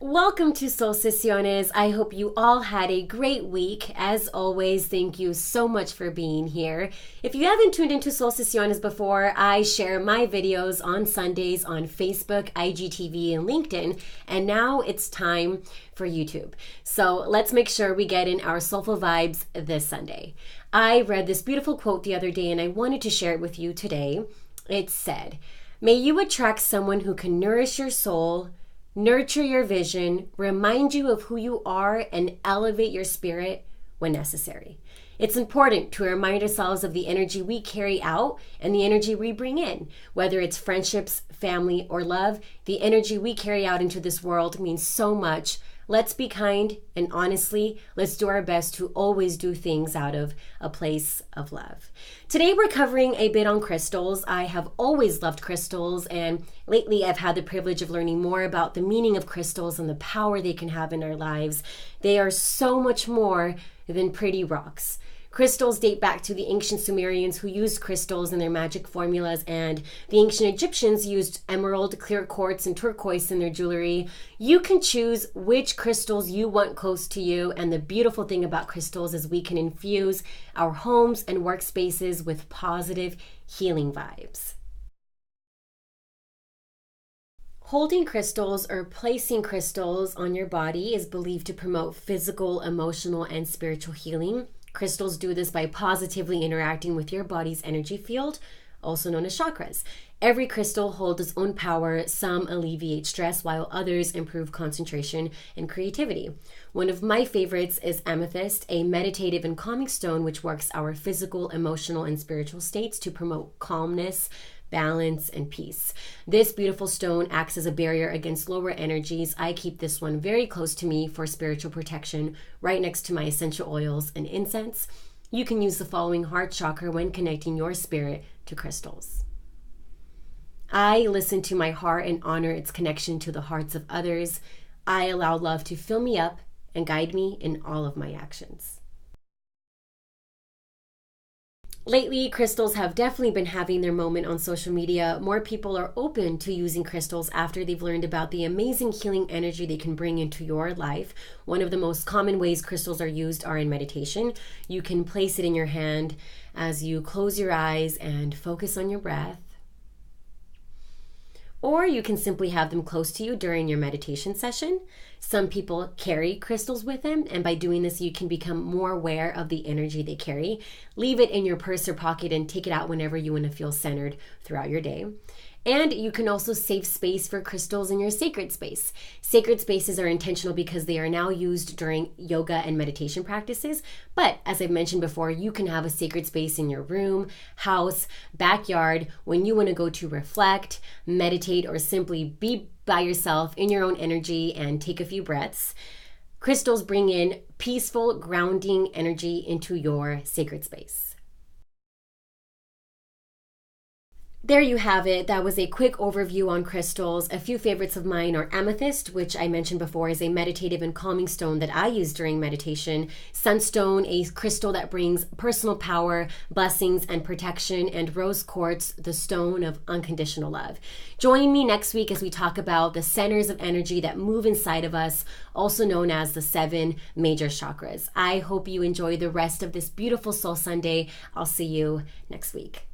Welcome to Soul Sesiones. I hope you all had a great week. As always, thank you so much for being here. If you haven't tuned into Soul Sesiones before, I share my videos on Sundays on Facebook, IGTV, and LinkedIn. And now it's time for YouTube. So let's make sure we get in our soulful vibes this Sunday. I read this beautiful quote the other day and I wanted to share it with you today. It said, "May you attract someone who can nourish your soul, nurture your vision, remind you of who you are, and elevate your spirit when necessary." It's important to remind ourselves of the energy we carry out and the energy we bring in. Whether it's friendships, family, or love, the energy we carry out into this world means so much. Let's be kind, and honestly, let's do our best to always do things out of a place of love. Today we're covering a bit on crystals. I have always loved crystals, and lately I've had the privilege of learning more about the meaning of crystals and the power they can have in our lives. They are so much more than pretty rocks. Crystals date back to the ancient Sumerians who used crystals in their magic formulas, and the ancient Egyptians used emerald, clear quartz, and turquoise in their jewelry. You can choose which crystals you want close to you, and the beautiful thing about crystals is we can infuse our homes and workspaces with positive healing vibes. Holding crystals or placing crystals on your body is believed to promote physical, emotional, and spiritual healing. Crystals do this by positively interacting with your body's energy field, also known as chakras. Every crystal holds its own power. Some alleviate stress, while others improve concentration and creativity. One of my favorites is amethyst, a meditative and calming stone which works our physical, emotional, and spiritual states to promote calmness, balance, and peace. This beautiful stone acts as a barrier against lower energies. I keep this one very close to me for spiritual protection, right next to my essential oils and incense. You can use the following heart chakra when connecting your spirit to crystals. I listen to my heart and honor its connection to the hearts of others. I allow love to fill me up and guide me in all of my actions. Lately, crystals have definitely been having their moment on social media. More people are open to using crystals after they've learned about the amazing healing energy they can bring into your life. One of the most common ways crystals are used are in meditation. You can place it in your hand as you close your eyes and focus on your breath. Or you can simply have them close to you during your meditation session. Some people carry crystals with them, and by doing this, you can become more aware of the energy they carry. Leave it in your purse or pocket and take it out whenever you want to feel centered throughout your day. And you can also save space for crystals in your sacred space. Sacred spaces are intentional because they are now used during yoga and meditation practices. But as I've mentioned before, you can have a sacred space in your room, house, backyard when you want to go to reflect, meditate, or simply be by yourself in your own energy and take a few breaths. Crystals bring in peaceful, grounding energy into your sacred space. There you have it. That was a quick overview on crystals. A few favorites of mine are amethyst, which I mentioned before is a meditative and calming stone that I use during meditation. Sunstone, a crystal that brings personal power, blessings, and protection. And rose quartz, the stone of unconditional love. Join me next week as we talk about the centers of energy that move inside of us, also known as the 7 major chakras. I hope you enjoy the rest of this beautiful Soul Sunday. I'll see you next week.